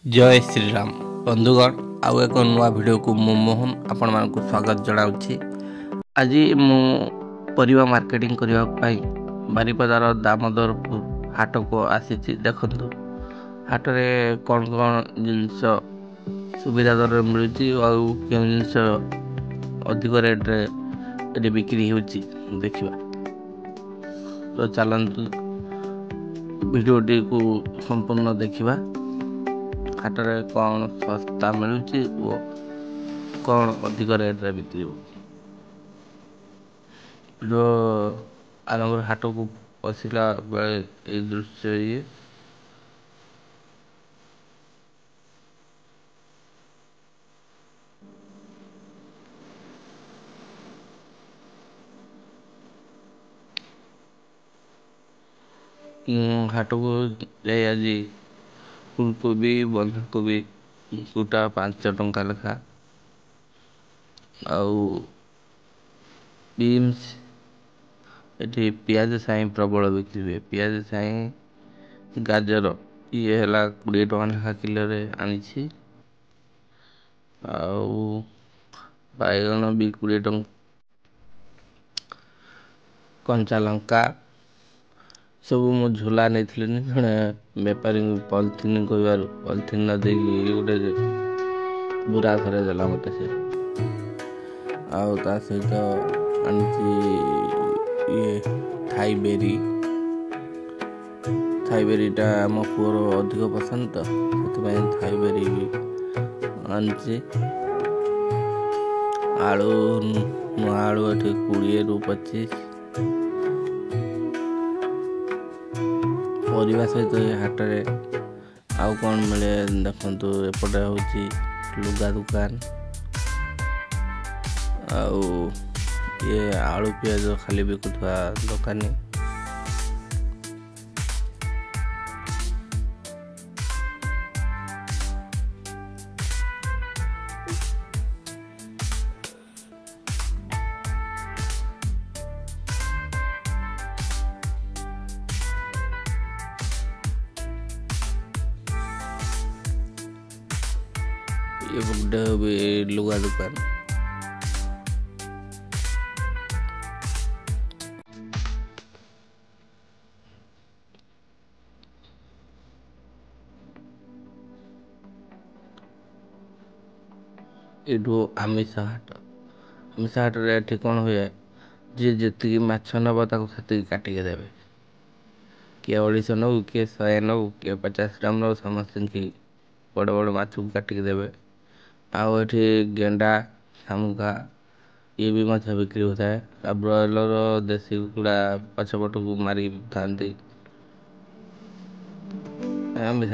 जय श्री राम बंधुगण आउ एक नुआ वीडियो को मु मोहन आपण मानक स्वागत जनाऊँगी। आज मु परिवा मार्केटिंग करने बारिपदार दामोदरपुर हाट को आसी देखु हाट रे कौन कौन जिनस सुविधा दर मिलूँ जिनस अधिक रेट्रे बिक्री होची देखा। तो चलतु वीडियोटी को संपूर्ण देखा हाटरे कौन सस्ता मिलूची वो कौन अधिक रेट्रे बिक्री हो। जो आरंभ हाट को पशिला बेले दृश्य हाट को जाए आज फुलकोबी बंधाकोबी गोटा 5 टंका लेखा आउ बीन्स एटी पियाज साई प्रबल बिक्री हुए। पियाज साई गाजर ये है 20 टंका लेखा किलो रे आनी आउ बैगन भी 20 टंका कंचा लंका सब मो झोला नहीं जड़े बेपारी पॉलिथिन कहबार पॉलिथिन न दे गोटे बुरा घरे देला मत से आउ ता सहित आनी ये थाईबेरी टा मो पुअर अधिक पसंद तो से थाईबेरी आनी आलू आलू ये 20 ରୁ 25 परिवा सहित ये हाट रे आउ कौन मिले देखु एपटे हूँ लुगा दुकान आउ ये आलू पियाज खाली बिकुवा दुकानी ये बुड्ढा भी लुगा दुकान एठू आमिष हाट रे कौन हुए जी जी माछ नब से काटिके देवे किए 250 नौ किए 100 नौ किए 50 ग्राम नौ समस्त बड़ बड़ माछ को काटिके देवे। आउ एठी गेंडा शामुका ये भी मछ बिक्री होता है। ब्रॉयलर देसी कुकुड़ा पछपट को मारी था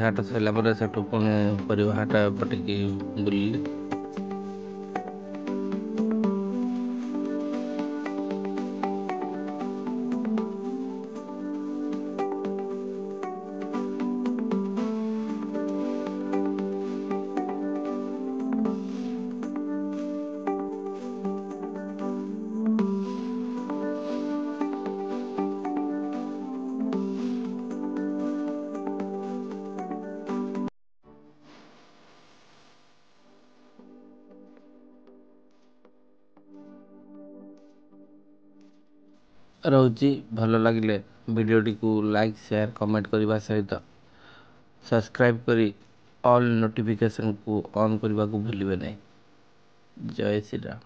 हाट सरला से पुणी परिवा हाट पटिकी बुलिली रोची भल लगिले वीडियोटी को लाइक शेयर कमेंट करने सहित सब्सक्राइब करी ऑल नोटिफिकेशन को ऑन करने को भूलिए नहीं। जय श्री राम।